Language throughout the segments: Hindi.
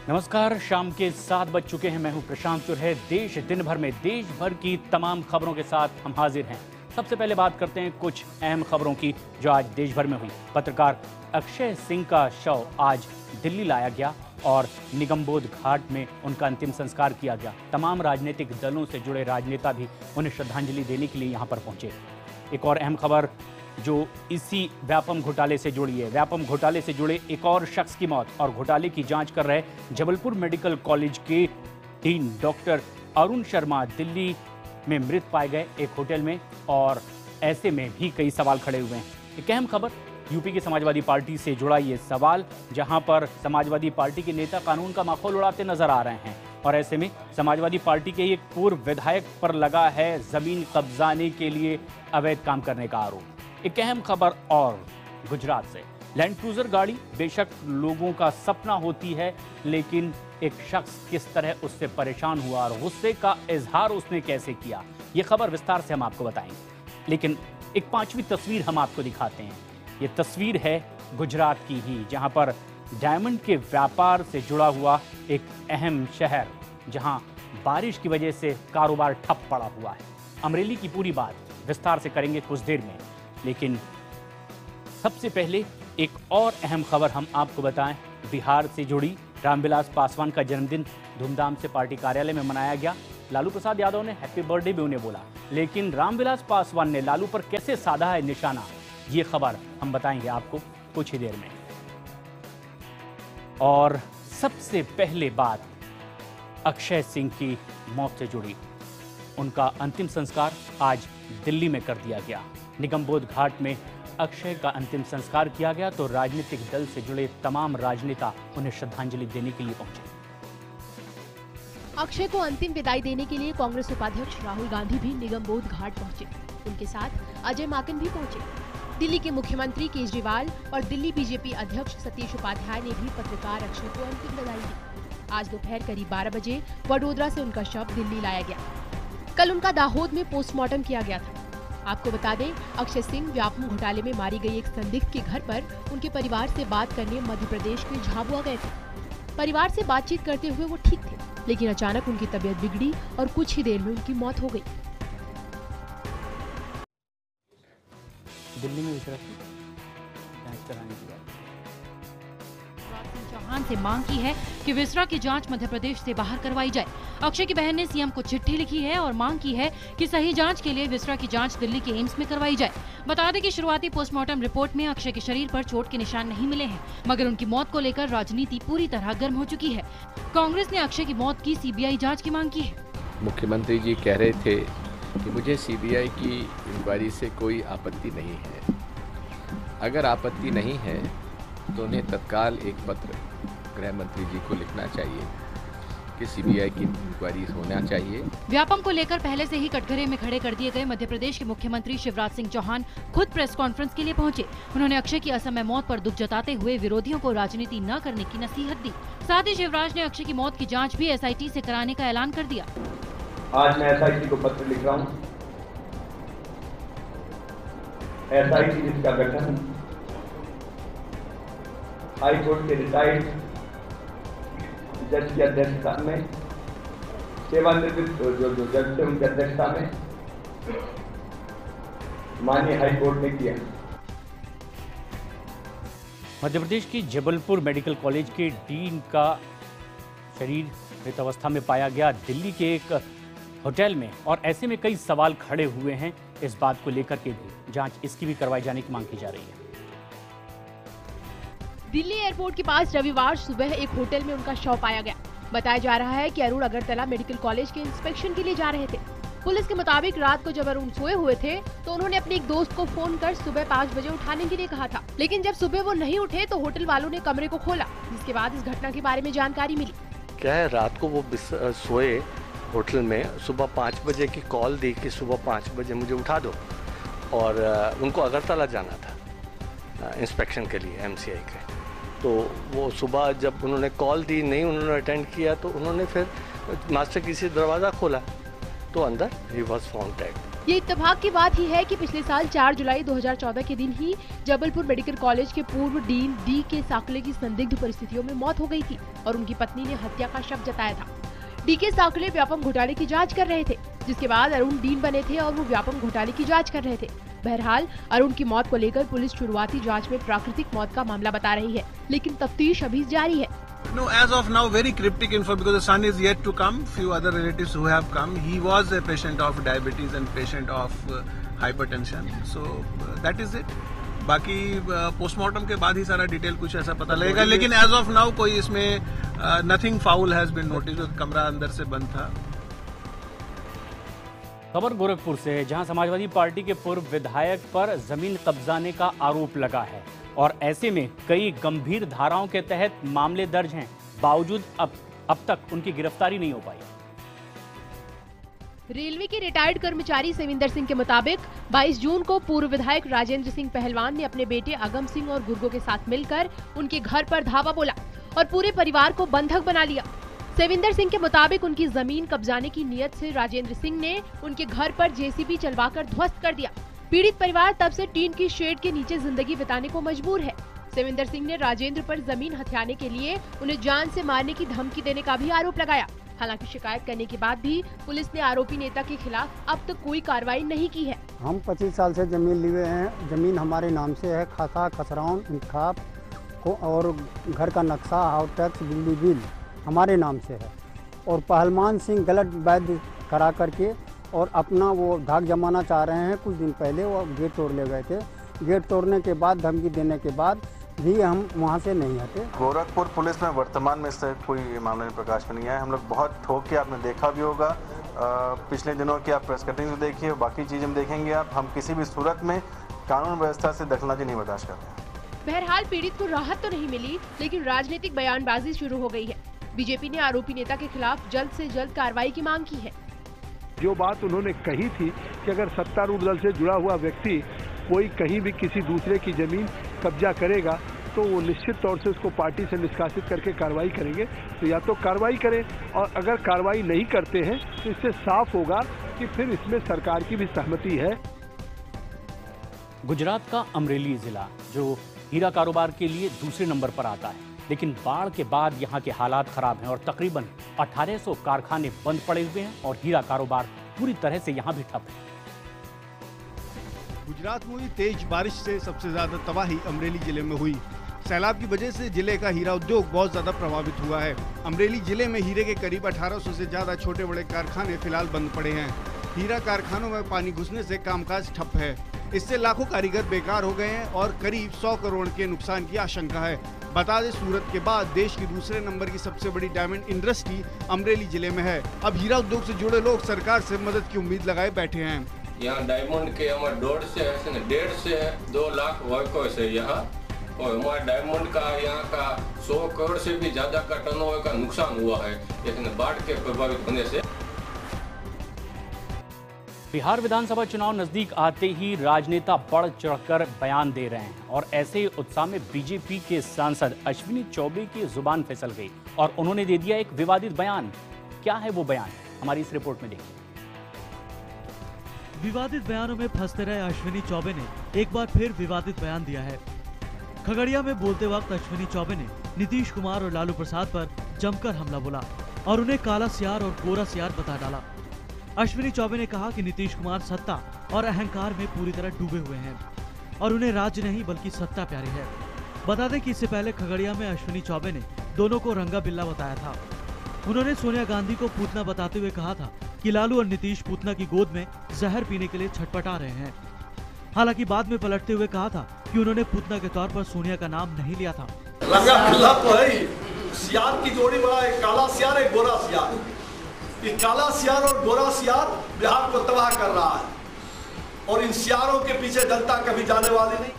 नमस्कार, शाम के 7 बज चुके हैं। मैं हूं प्रशांत चुरहे। देश दिन भर में देश भर की तमाम खबरों के साथ हम हाजिर हैं। सबसे पहले बात करते हैं कुछ अहम खबरों की जो आज देश भर में हुई। पत्रकार अक्षय सिंह का शव आज दिल्ली लाया गया और निगमबोध घाट में उनका अंतिम संस्कार किया गया। तमाम राजनीतिक दलों से जुड़े राजनेता भी उन्हें श्रद्धांजलि देने के लिए यहाँ पर पहुंचे। एक और अहम खबर जो इसी व्यापम घोटाले से जुड़ी है। व्यापम घोटाले से जुड़े एक और शख्स की मौत और घोटाले की जांच कर रहे जबलपुर मेडिकल कॉलेज के डीन डॉक्टर अरुण शर्मा दिल्ली में मृत पाए गए एक होटल में, और ऐसे में भी कई सवाल खड़े हुए हैं। एक अहम खबर यूपी की समाजवादी पार्टी से जुड़ा ये सवाल, जहां पर समाजवादी पार्टी के नेता कानून का माखौल उड़ाते नजर आ रहे हैं, और ऐसे में समाजवादी पार्टी के एक पूर्व विधायक पर लगा है जमीन कब्जाने के लिए अवैध काम करने का आरोप। एक अहम खबर और गुजरात से। लैंड क्रूजर गाड़ी बेशक लोगों का सपना होती है, लेकिन एक शख्स किस तरह उससे परेशान हुआ और गुस्से का इजहार उसने कैसे किया, ये खबर विस्तार से हम आपको बताएंगे। लेकिन एक 5वीं तस्वीर हम आपको दिखाते हैं। ये तस्वीर है गुजरात की ही, जहां पर डायमंड के व्यापार से जुड़ा हुआ एक अहम शहर, जहां बारिश की वजह से कारोबार ठप पड़ा हुआ है। अमरेली की पूरी बात विस्तार से करेंगे कुछ देर में, लेकिन सबसे पहले एक और अहम खबर हम आपको बताएं। बिहार से जुड़ी रामविलास पासवान का जन्मदिन धूमधाम से पार्टी कार्यालय में मनाया गया। लालू प्रसाद यादव ने हैप्पी बर्थडे भी उन्हें बोला, लेकिन रामविलास पासवान ने लालू पर कैसे साधा है निशाना, ये खबर हम बताएंगे आपको कुछ ही देर में। और सबसे पहले बात अक्षय सिंह की मौत से जुड़ी। उनका अंतिम संस्कार आज दिल्ली में कर दिया गया। निगमबोध घाट में अक्षय का अंतिम संस्कार किया गया तो राजनीतिक दल से जुड़े तमाम राजनेता उन्हें श्रद्धांजलि देने के लिए पहुंचे। अक्षय को अंतिम विदाई देने के लिए कांग्रेस उपाध्यक्ष राहुल गांधी भी निगमबोध घाट पहुंचे। उनके साथ अजय माकन भी पहुंचे। दिल्ली के मुख्यमंत्री केजरीवाल और दिल्ली बीजेपी अध्यक्ष सतीश उपाध्याय ने भी पत्रकार अक्षय को अंतिम विदाई दी। आज दोपहर करीब 12 बजे वडोदरा से उनका शव दिल्ली लाया गया। कल उनका दाहोद में पोस्टमार्टम किया गया था। आपको बता दें, अक्षय सिंह व्यापम घोटाले में मारी गई एक संदिग्ध के घर पर उनके परिवार से बात करने मध्य प्रदेश के झाबुआ गए थे। परिवार से बातचीत करते हुए वो ठीक थे, लेकिन अचानक उनकी तबीयत बिगड़ी और कुछ ही देर में उनकी मौत हो गई। दिल्ली में जांच कराने की बात चौहान से मांग की है कि विसरा की जांच मध्य प्रदेश से बाहर करवाई जाए। अक्षय की बहन ने सीएम को चिट्ठी लिखी है और मांग की है कि सही जांच के लिए विसरा की जांच दिल्ली के एम्स में करवाई जाए। बता दें कि शुरुआती पोस्टमार्टम रिपोर्ट में अक्षय के शरीर पर चोट के निशान नहीं मिले हैं, मगर उनकी मौत को लेकर राजनीति पूरी तरह गर्म हो चुकी है। कांग्रेस ने अक्षय की मौत की सीबीआई जाँच की मांग की है। मुख्यमंत्री जी कह रहे थे कि मुझे सीबीआई की इंक्वायरी से कोई आपत्ति नहीं है। अगर आपत्ति नहीं है तो उन्हें तत्काल एक पत्र गृह मंत्री जी को लिखना चाहिए कि सीबीआई की इंक्वायरी होना चाहिए। व्यापम को लेकर पहले से ही कटघरे में खड़े कर दिए गए मध्य प्रदेश के मुख्यमंत्री शिवराज सिंह चौहान खुद प्रेस कॉन्फ्रेंस के लिए पहुंचे। उन्होंने अक्षय की असमय मौत पर दुख जताते हुए विरोधियों को राजनीति न करने की नसीहत दी। साथ ही शिवराज ने अक्षय की मौत की जाँच भी SIT से कराने का ऐलान कर दिया। आज मैं SIT को पत्र लिख रहा हूँ। SIT जिसका गठन हाई कोर्ट के रिटायर्ड जज की अध्यक्षता में, सेवानिवृत्त जो जज थे उनकी अध्यक्षता में माननीय हाई कोर्ट ने किया। मध्य प्रदेश की जबलपुर मेडिकल कॉलेज के डीन का शरीर मृत अवस्था में पाया गया दिल्ली के एक होटल में, और ऐसे में कई सवाल खड़े हुए हैं इस बात को लेकर के भी जांच इसकी भी करवाई जाने की मांग की जा रही है। दिल्ली एयरपोर्ट के पास रविवार सुबह एक होटल में उनका शव पाया गया। बताया जा रहा है कि अरुण अगरतला मेडिकल कॉलेज के इंस्पेक्शन के लिए जा रहे थे। पुलिस के मुताबिक रात को जब अरुण सोए हुए थे तो उन्होंने अपने एक दोस्त को फोन कर सुबह 5 बजे उठाने के लिए कहा था, लेकिन जब सुबह वो नहीं उठे तो होटल वालों ने कमरे को खोला, जिसके बाद इस घटना के बारे में जानकारी मिली। क्या है, रात को वो सोए होटल में, सुबह 5 बजे की कॉल दी कि सुबह 5 बजे मुझे उठा दो, और उनको अगरतला जाना था इंस्पेक्शन के लिए MCI के। तो वो सुबह जब उन्होंने कॉल दी, नहीं उन्होंने अटेंड किया, तो उन्होंने फिर मास्टर की से दरवाज़ा खोला तो अंदर ही वॉज फाउंड डेड। ये इत्तेफाक की बात ही है कि पिछले साल 4 जुलाई 2014 के दिन ही जबलपुर मेडिकल कॉलेज के पूर्व डीन डी के साकले की संदिग्ध परिस्थितियों में मौत हो गई थी और उनकी पत्नी ने हत्या का शक जताया था। डी के साकले व्यापम घोटाले की जांच कर रहे थे, जिसके बाद अरुण डीन बने थे और वो व्यापम घोटाले की जांच कर रहे थे। बहरहाल अरुण की मौत को लेकर पुलिस शुरुआती जांच में प्राकृतिक मौत का मामला बता रही है, लेकिन तफ्तीश अभी जारी है। No, as of now, very cryptic info because the son is yet to come. Few other relatives who have come. He was a patient of diabetes and patient of hypertension. So that is it. बाकी पोस्टमार्टम के बाद ही सारा डिटेल कुछ ऐसा पता लगेगा, लेकिन एज ऑफ नाउ कोई इसमें nothing foul has been notice. कमरा अंदर से बंद था। खबर गोरखपुर से है, जहां समाजवादी पार्टी के पूर्व विधायक पर जमीन कब्जाने का आरोप लगा है और ऐसे में कई गंभीर धाराओं के तहत मामले दर्ज हैं, बावजूद अब तक उनकी गिरफ्तारी नहीं हो पाई। रेलवे के रिटायर्ड कर्मचारी सेविंदर सिंह के मुताबिक 22 जून को पूर्व विधायक राजेंद्र सिंह पहलवान ने अपने बेटे अगम सिंह और गुर्गो के साथ मिलकर उनके घर पर धावा बोला और पूरे परिवार को बंधक बना लिया। सेविंदर सिंह के मुताबिक उनकी जमीन कब्जाने की नीयत से राजेंद्र सिंह ने उनके घर पर जेसीबी चलवाकर ध्वस्त कर दिया। पीड़ित परिवार तब से टीन की शेड के नीचे जिंदगी बिताने को मजबूर है। सेविंदर सिंह ने राजेंद्र पर जमीन हथियाने के लिए उन्हें जान से मारने की धमकी देने का भी आरोप लगाया। हालांकि शिकायत करने के बाद भी पुलिस ने आरोपी नेता के खिलाफ अब तक कोई कार्रवाई नहीं की है। हम 25 साल से जमीन लिए हैं, जमीन हमारे नाम से है, खाता खसराउन इंतखाब और घर का नक्शा हाउस टैक्स बिजली बिल हमारे नाम से है। और पहलवान सिंह गलत वैध करा करके और अपना वो धाक जमाना चाह रहे हैं। कुछ दिन पहले वो गेट तोड़ ले गए थे। गेट तोड़ने के बाद धमकी देने के बाद भी हम वहाँ से नहीं हटे। गोरखपुर पुलिस में वर्तमान में इससे कोई मामले में प्रकाश में नहीं आया। हम लोग बहुत ठोक के आपने देखा भी होगा, पिछले दिनों की आप प्रेस कटिंग में देखिए, बाकी चीज़ें देखेंगे आप। हम किसी भी सूरत में कानून व्यवस्था से दखलंदाजी नहीं बर्दाश्त करते। बहरहाल पीड़ित को राहत तो नहीं मिली, लेकिन राजनीतिक बयानबाजी शुरू हो गई है। बीजेपी ने आरोपी नेता के खिलाफ जल्द से जल्द कार्रवाई की मांग की है। जो बात उन्होंने कही थी कि अगर सत्तारूढ़ दल से जुड़ा हुआ व्यक्ति कोई कहीं भी किसी दूसरे की जमीन कब्जा करेगा तो वो निश्चित तौर से उसको पार्टी से निष्कासित करके कार्रवाई करेंगे। तो या तो कार्रवाई करें, और अगर कार्रवाई नहीं करते हैं तो इससे साफ होगा कि फिर इसमें सरकार की भी सहमति है। गुजरात का अमरेली जिला जो हीरा कारोबार के लिए दूसरे नंबर पर आता है, लेकिन बाढ़ के बाद यहाँ के हालात खराब हैं और तकरीबन 1800 कारखाने बंद पड़े हुए हैं और हीरा कारोबार पूरी तरह से यहाँ भी ठप है। गुजरात में हुई तेज बारिश से सबसे ज्यादा तबाही अमरेली जिले में हुई। सैलाब की वजह से जिले का हीरा उद्योग बहुत ज्यादा प्रभावित हुआ है। अमरेली जिले में हीरे के करीब 1800 से ज्यादा छोटे बड़े कारखाने फिलहाल बंद पड़े हैं। हीरा कारखानों में पानी घुसने से कामकाज ठप है। इससे लाखों कारीगर बेकार हो गए हैं और करीब 100 करोड़ के नुकसान की आशंका है। बता दें, सूरत के बाद देश की दूसरे नंबर की सबसे बड़ी डायमंड इंडस्ट्री अमरेली जिले में है। अब हीरा उद्योग से जुड़े लोग सरकार से मदद की उम्मीद लगाए बैठे हैं। यहाँ डायमंड के हमारे 1.5 से 2 लाख वर्कर्स है यहाँ, और हमारे डायमंड का यहाँ का 100 करोड़ से भी ज्यादा का टर्नओवर का नुकसान हुआ है लेकिन बाढ़ के प्रभावित होने से। बिहार विधानसभा चुनाव नजदीक आते ही राजनेता बढ़ चढ़कर बयान दे रहे हैं और ऐसे ही उत्साह में बीजेपी के सांसद अश्विनी चौबे की जुबान फिसल गई और उन्होंने दे दिया एक विवादित बयान। क्या है वो बयान, हमारी इस रिपोर्ट में देखिए। विवादित बयानों में फंसते रहे अश्विनी चौबे ने एक बार फिर विवादित बयान दिया है। खगड़िया में बोलते वक्त अश्विनी चौबे ने नीतीश कुमार और लालू प्रसाद पर जमकर हमला बोला और उन्हें काला सियार और गोरा सियार बता डाला। अश्विनी चौबे ने कहा कि नीतीश कुमार सत्ता और अहंकार में पूरी तरह डूबे हुए हैं और उन्हें राज्य नहीं बल्कि सत्ता प्यारी है। बता दें कि इससे पहले खगड़िया में अश्विनी चौबे ने दोनों को रंगा बिल्ला बताया था। उन्होंने सोनिया गांधी को पूतना बताते हुए कहा था कि लालू और नीतीश पूतना की गोद में जहर पीने के लिए छटपटा रहे हैं। हालांकि बाद में पलटते हुए कहा था कि उन्होंने पूतना के तौर पर सोनिया का नाम नहीं लिया था। रंगा बिल्ला तो है ही, सियार की जोड़ी बड़ा है, काला सियार है, गोरा सियार। ये काला सियार और गोरा सियार बिहार को तबाह कर रहा है और इन सियारों के पीछे जनता कभी जाने वाली नहीं।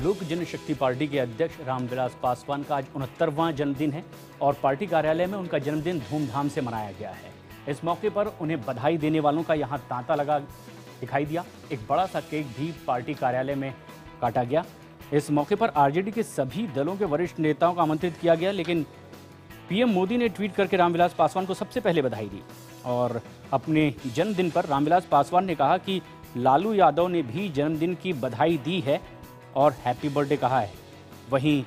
लोक जनशक्ति पार्टी के अध्यक्ष रामविलास पासवान का आज 69वां जन्मदिन है और पार्टी कार्यालय में उनका जन्मदिन धूमधाम से मनाया गया है। इस मौके पर उन्हें बधाई देने वालों का यहां तांता लगा दिखाई दिया। एक बड़ा सा केक भी पार्टी कार्यालय में काटा गया। इस मौके पर आरजेडी के सभी दलों के वरिष्ठ नेताओं को आमंत्रित किया गया, लेकिन पीएम मोदी ने ट्वीट करके रामविलास पासवान को सबसे पहले बधाई दी और अपने जन्मदिन पर रामविलास पासवान ने कहा कि लालू यादव ने भी जन्मदिन की बधाई दी है और हैप्पी बर्थडे कहा है। वहीं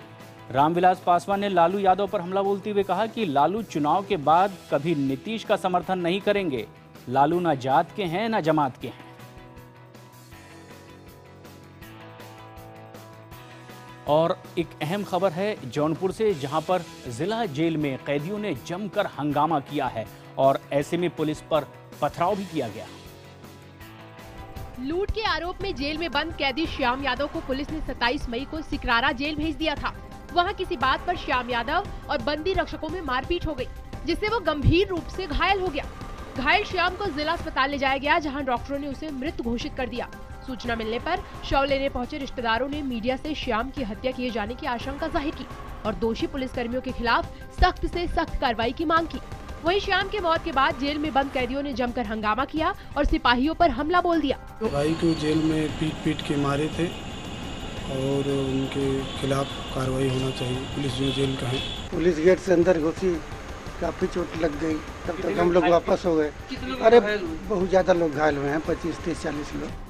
रामविलास पासवान ने लालू यादव पर हमला बोलते हुए कहा कि लालू चुनाव के बाद कभी नीतीश का समर्थन नहीं करेंगे। लालू ना जात के हैं ना जमात के हैं। और एक अहम खबर है जौनपुर से, जहां पर जिला जेल में कैदियों ने जमकर हंगामा किया है और ऐसे में पुलिस पर पथराव भी किया गया। लूट के आरोप में जेल में बंद कैदी श्याम यादव को पुलिस ने 27 मई को सिकरारा जेल भेज दिया था। वहां किसी बात पर श्याम यादव और बंदी रक्षकों में मारपीट हो गई, जिससे वो गंभीर रूप से घायल हो गया। घायल श्याम को जिला अस्पताल ले जाया गया, जहां डॉक्टरों ने उसे मृत घोषित कर दिया। सूचना मिलने पर शव लेने पहुंचे रिश्तेदारों ने मीडिया से श्याम की हत्या किए जाने की आशंका जाहिर की और दोषी पुलिसकर्मियों के खिलाफ सख्त से सख्त कार्रवाई की मांग की। वहीं श्याम के मौत के बाद जेल में बंद कैदियों ने जमकर हंगामा किया और सिपाहियों पर हमला बोल दिया। भाई को जेल में पीट के मारे थे और उनके खिलाफ कार्रवाई होना चाहिए। पुलिस जो जेल का है, पुलिस गेट से अंदर घुसी, काफी चोट लग गई, तब तक हम लोग वापस हो गए। अरे बहुत ज्यादा लोग घायल हुए हैं, 25, 30, 40 लोग।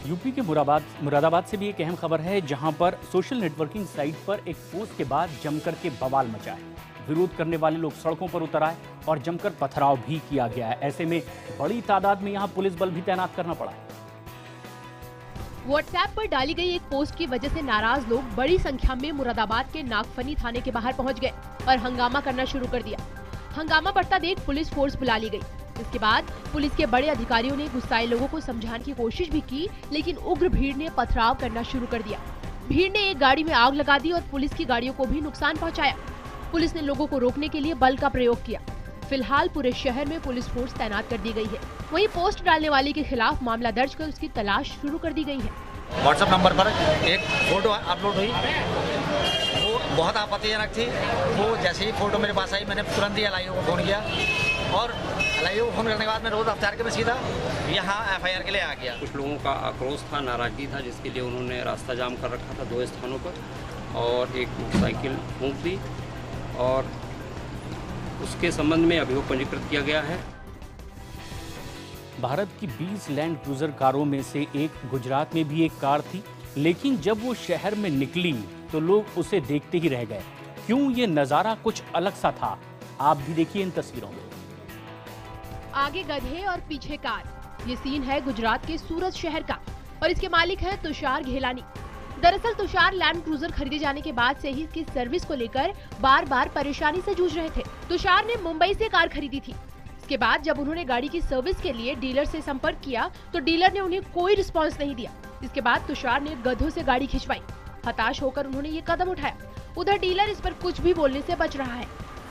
यूपी के मुरादाबाद से भी एक अहम खबर है, जहां पर सोशल नेटवर्किंग साइट पर एक पोस्ट के बाद जमकर के बवाल मचा है। विरोध करने वाले लोग सड़कों पर उतर आए और जमकर पथराव भी किया गया है। ऐसे में बड़ी तादाद में यहां पुलिस बल भी तैनात करना पड़ा है। व्हाट्सएप पर डाली गई एक पोस्ट की वजह से नाराज लोग बड़ी संख्या में मुरादाबाद के नागफनी थाने के बाहर पहुंच गए और हंगामा करना शुरू कर दिया। हंगामा बढ़ता देख पुलिस फोर्स बुला ली गई। इसके बाद पुलिस के बड़े अधिकारियों ने गुस्साए लोगों को समझाने की कोशिश भी की, लेकिन उग्र भीड़ ने पथराव करना शुरू कर दिया। भीड़ ने एक गाड़ी में आग लगा दी और पुलिस की गाड़ियों को भी नुकसान पहुंचाया। पुलिस ने लोगों को रोकने के लिए बल का प्रयोग किया। फिलहाल पूरे शहर में पुलिस फोर्स तैनात कर दी गई है। वहीं पोस्ट डालने वाले के खिलाफ मामला दर्ज कर उसकी तलाश शुरू कर दी गई है। व्हाट्सएप नंबर पर एक फोटो अपलोड हुई, वो बहुत आपत्तिजनक थी। वो जैसे ही फोटो मेरे पास आई, मैंने तुरंत ही एलआईओ को फोन किया और एलआईओ को फोन करने के बाद मैं रोज अफ्तार के में सीधा यहाँ एफआईआर के लिए आ गया। कुछ लोगों का आक्रोश था, नाराजगी था, जिसके लिए उन्होंने रास्ता जाम कर रखा था 2 स्थानों पर और एक मोटरसाइकिल फूंक दी और उसके संबंध में अभियोग पंजीकृत किया गया है। भारत की 20 लैंड क्रूजर कारों में से एक गुजरात में भी एक कार थी, लेकिन जब वो शहर में निकली तो लोग उसे देखते ही रह गए। क्यों? ये नजारा कुछ अलग सा था। आप भी देखिए इन तस्वीरों में। आगे गधे और पीछे कार। ये सीन है गुजरात के सूरत शहर का और इसके मालिक है तुषार घेलानी। दरअसल तुषार लैंड क्रूजर खरीदे जाने के बाद से ही इसकी सर्विस को लेकर बार बार परेशानी से जूझ रहे थे। तुषार ने मुंबई से कार खरीदी थी। इसके बाद जब उन्होंने गाड़ी की सर्विस के लिए डीलर से संपर्क किया तो डीलर ने उन्हें कोई रिस्पांस नहीं दिया। इसके बाद तुषार ने गधों से गाड़ी खिंचवाई। हताश होकर उन्होंने ये कदम उठाया। उधर डीलर इस पर कुछ भी बोलने से बच रहा है।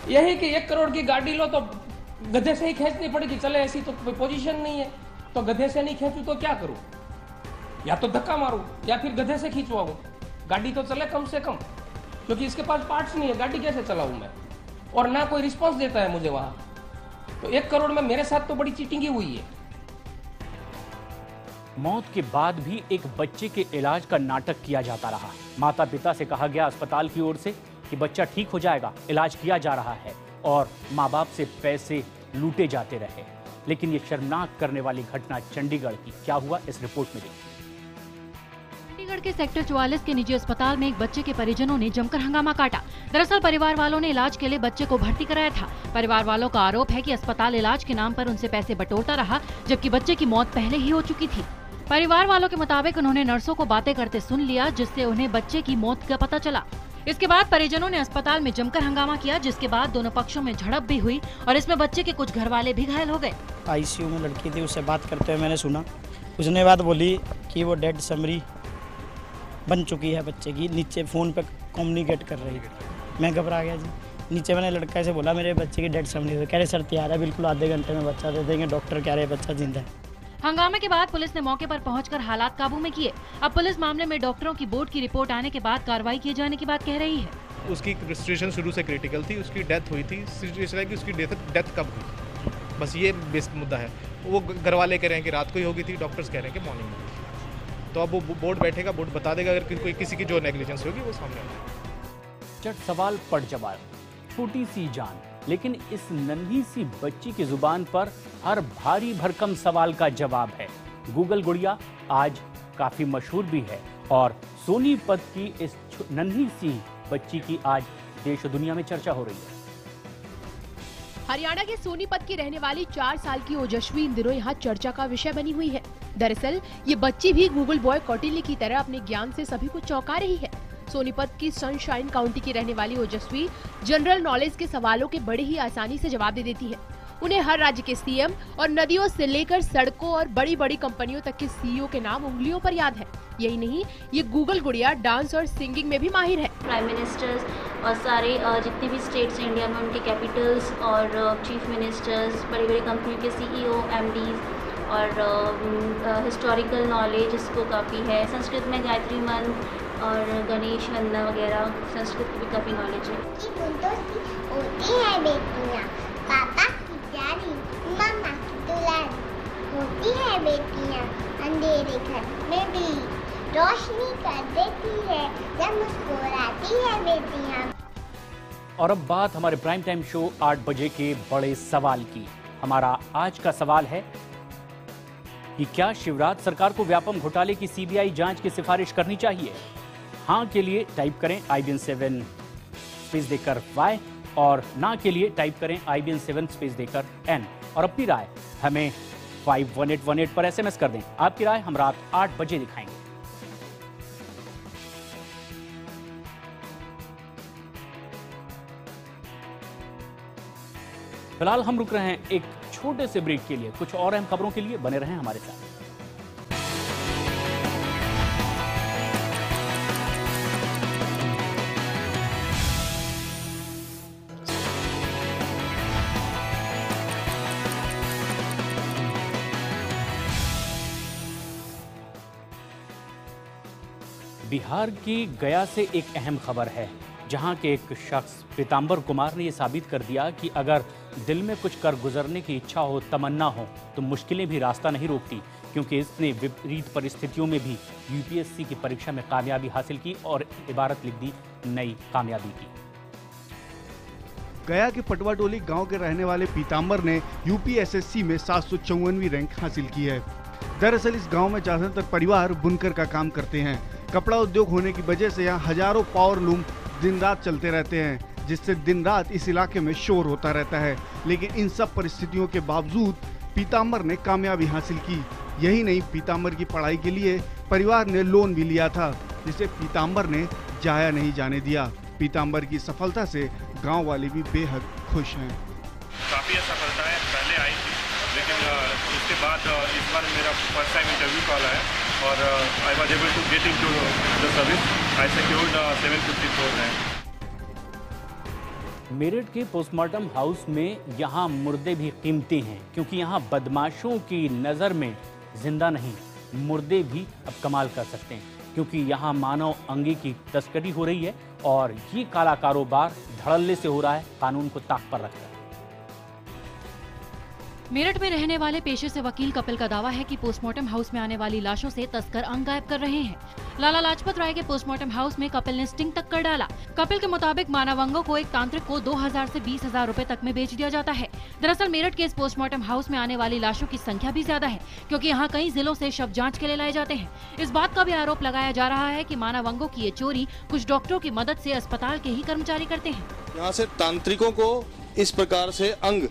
यही कि 1 करोड़ की गाड़ी लो तो गधे से ही खींचनी पड़ेगी। चले ऐसी तो कोई पोजीशन नहीं है, तो गधे से नहीं खींचूं तो क्या करूं? या तो धक्का मारूं या फिर गधे से खींचवाऊं। गाड़ी तो चले कम से कम, क्योंकि इसके पास पार्ट्स नहीं है। गाड़ी कैसे चलाऊं मैं? और ना कोई रिस्पॉन्स देता है मुझे वहां। तो 1 करोड़ में मेरे साथ तो बड़ी चीटिंग ही हुई है। मौत के बाद भी एक बच्चे के इलाज का नाटक किया जाता रहा। माता पिता से कहा गया अस्पताल की ओर से कि बच्चा ठीक हो जाएगा, इलाज किया जा रहा है, और माँ बाप से पैसे लूटे जाते रहे। लेकिन ये शर्मनाक करने वाली घटना चंडीगढ़ की। क्या हुआ, इस रिपोर्ट में देखिए। चंडीगढ़ के सेक्टर 44 के निजी अस्पताल में एक बच्चे के परिजनों ने जमकर हंगामा काटा। दरअसल परिवार वालों ने इलाज के लिए बच्चे को भर्ती कराया था। परिवार वालों का आरोप है कि अस्पताल इलाज के नाम पर उनसे पैसे बटोरता रहा, जबकि बच्चे की मौत पहले ही हो चुकी थी। परिवार वालों के मुताबिक उन्होंने नर्सों को बातें करते सुन लिया, जिससे उन्हें बच्चे की मौत का पता चला। इसके बाद परिजनों ने अस्पताल में जमकर हंगामा किया, जिसके बाद दोनों पक्षों में झड़प भी हुई और इसमें बच्चे के कुछ घर वाले भी घायल हो गए। आईसीयू में लड़की थी, उससे बात करते हुए मैंने सुना। उसने बात बोली कि वो डेड समरी बन चुकी है बच्चे की, नीचे फ़ोन पे कम्युनिकेट कर रही थी। मैं घबरा गया जी। नीचे मैंने लड़का से बोला मेरे बच्चे की डेड समरी है। कह रहे सर तैयार है, बिल्कुल आधे घंटे में बच्चा दे देंगे, डॉक्टर कह रहे बच्चा जिंदा है। हंगामे के बाद पुलिस ने मौके पर पहुंचकर हालात काबू में किए। अब पुलिस मामले में डॉक्टरों की बोर्ड की रिपोर्ट आने के बाद कार्रवाई किए जाने की बात कह रही है। उसकी सिचुएशन शुरू से क्रिटिकल थी, उसकी डेथ हुई थी। सिचुएशन है कि उसकी डेथ कब हुई, बस ये बेस्ट मुद्दा है। वो घर वाले कह रहे हैं कि रात को ही होगी थी, डॉक्टर्स कह रहे हैं कि मॉर्निंग में। तो अब वो बोर्ड बैठेगा, बोर्ड बता देगा अगर कोई किसी की जो नेग्लिजेंस होगी वो सामने आएगी। चट सवाल पड़ जवाब, छोटी सी जान, लेकिन इस नन्ही सी बच्ची की जुबान पर हर भारी भरकम सवाल का जवाब है। गूगल गुड़िया आज काफी मशहूर भी है और सोनीपत की इस नन्ही सी बच्ची की आज देश और दुनिया में चर्चा हो रही है। हरियाणा के सोनीपत की रहने वाली 4 साल की ओजस्वी इन दिनों यहाँ चर्चा का विषय बनी हुई है। दरअसल ये बच्ची भी गूगल बॉय कौटिल्य की तरह अपने ज्ञान से सभी को चौंका रही है। सोनीपत की सनशाइन काउंटी की रहने वाली ओजस्वी जनरल नॉलेज के सवालों के बड़े ही आसानी से जवाब दे देती है। उन्हें हर राज्य के सीएम और नदियों से लेकर सड़कों और बड़ी बड़ी कंपनियों तक के सीईओ के नाम उंगलियों पर याद है। यही नहीं, ये गूगल गुड़िया डांस और सिंगिंग में भी माहिर है। प्राइम मिनिस्टर्स और सारे जितने भी स्टेट्स इंडिया में उनके कैपिटल्स और चीफ मिनिस्टर्स, बड़ी बड़ी कंपनियों के सीईओ, एमडीज और हिस्टोरिकल नॉलेज इसको काफ़ी है। संस्कृत में गायत्री मंत्र और गणेश वंदना वगैरह संस्कृत की भी काफ़ी नॉलेज है। होती है बेटियाँ पापा की प्यारी, मम्मा की दुलारी, होती है बेटियाँ अंधेरे घर में भी रोशनी कर देती है, जब मुस्कुराती है बेटियाँ। और अब बात हमारे प्राइम टाइम शो 8 बजे के बड़े सवाल की। हमारा आज का सवाल है कि क्या शिवराज सरकार को व्यापम घोटाले की सीबीआई जांच की सिफारिश करनी चाहिए? हाँ के लिए टाइप करें IBN7 स्पेस देकर Y और ना के लिए टाइप करें IBN7 स्पेस देकर N और अपनी राय हमें 51818 पर SMS कर दें। आपकी राय हम रात 8 बजे दिखाएंगे। फिलहाल हम रुक रहे हैं एक छोटे से ब्रेक के लिए। कुछ और अहम खबरों के लिए बने रहें हमारे साथ। बिहार की गया से एक अहम खबर है, जहां के एक शख्स पीताम्बर कुमार ने यह साबित कर दिया कि अगर दिल में कुछ कर गुजरने की इच्छा हो, तमन्ना हो, तो मुश्किलें भी रास्ता नहीं रोकती, क्योंकि इसने विपरीत परिस्थितियों में भी यूपीएससी की परीक्षा में कामयाबी हासिल की और इबारत लिख दी नई कामयाबी की। गया के पटवाटोली गांव के रहने वाले पीताम्बर ने यूपीएसएससी में 754वीं रैंक हासिल की है। दरअसल इस गांव में ज्यादातर परिवार बुनकर का काम करते हैं। कपड़ा उद्योग होने की वजह से यहाँ हजारों पावर लूम दिन रात चलते रहते हैं, जिससे दिन रात इस इलाके में शोर होता रहता है। लेकिन इन सब परिस्थितियों के बावजूद पीताम्बर ने कामयाबी हासिल की। यही नहीं, पीताम्बर की पढ़ाई के लिए परिवार ने लोन भी लिया था, जिसे पीताम्बर ने जाया नहीं जाने दिया। पीताम्बर की सफलता से गांव वाले भी बेहद खुश हैं। काफ़ी सफलता है, पहले आई थी, लेकिन उसके बाद इस बार मेरा फर्स्ट टाइम इंटरव्यू कॉल आया और I was able to get into the service. I secured 754 rank. Meerut के पोस्टमार्टम हाउस में यहाँ मुर्दे भी कीमती हैं, क्योंकि यहाँ बदमाशों की नज़र में जिंदा नहीं, मुर्दे भी अब कमाल कर सकते हैं, क्योंकि यहाँ मानव अंगे की तस्करी हो रही है और ये काला कारोबार धड़ल्ले से हो रहा है, कानून को ताक पर रखकर। मेरठ में रहने वाले पेशे से वकील कपिल का दावा है कि पोस्टमार्टम हाउस में आने वाली लाशों से तस्कर अंग गायब कर रहे हैं। लाला लाजपत राय के पोस्टमार्टम हाउस में कपिल ने स्टिंग तक कर डाला। कपिल के मुताबिक मानव अंगों को एक तांत्रिक को 2000 से 20,000 रुपए तक में बेच दिया जाता है। दरअसल मेरठ के इस पोस्टमार्टम हाउस में आने वाली लाशों की संख्या भी ज्यादा है, क्योंकि यहाँ कई जिलों से शव जाँच के लिए लाए जाते हैं। इस बात का भी आरोप लगाया जा रहा है कि मानव अंगों की ये चोरी कुछ डॉक्टरों की मदद से अस्पताल के ही कर्मचारी करते हैं। यहाँ से तांत्रिकों को इस प्रकार से अंग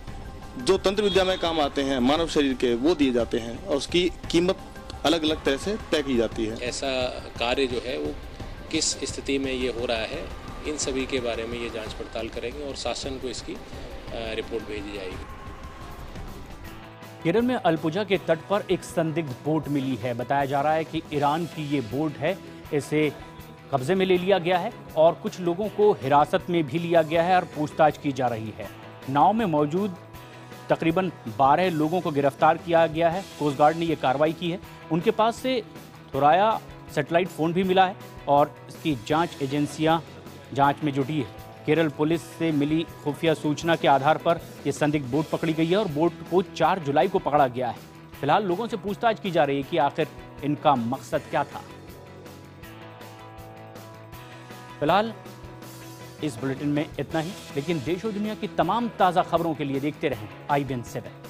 जो तंत्र विद्या में काम आते हैं मानव शरीर के, वो दिए जाते हैं और उसकी कीमत अलग अलग तरह से तय की जाती है। ऐसा कार्य जो है वो किस स्थिति में ये हो रहा है, इन सभी के बारे में ये जांच पड़ताल करेंगे और शासन को इसकी रिपोर्ट भेजी जाएगी। केरल में अलपुझा के तट पर एक संदिग्ध बोट मिली है। बताया जा रहा है कि ईरान की ये बोट है, इसे कब्जे में ले लिया गया है और कुछ लोगों को हिरासत में भी लिया गया है और पूछताछ की जा रही है। नाव में मौजूद तकरीबन 12 लोगों को गिरफ्तार किया गया है। कोस्ट गार्ड ने यह कार्रवाई की है। उनके पास से थोराया सैटेलाइट फ़ोन भी मिला है और इसकी जांच एजेंसियां जांच में जुटी है। केरल पुलिस से मिली खुफिया सूचना के आधार पर यह संदिग्ध बोट पकड़ी गई है और बोट को 4 जुलाई को पकड़ा गया है। फिलहाल लोगों से पूछताछ की जा रही है कि आखिर इनका मकसद क्या था। फिलहाल इस बुलेटिन में इतना ही, लेकिन देश और दुनिया की तमाम ताज़ा खबरों के लिए देखते रहें IBN 7।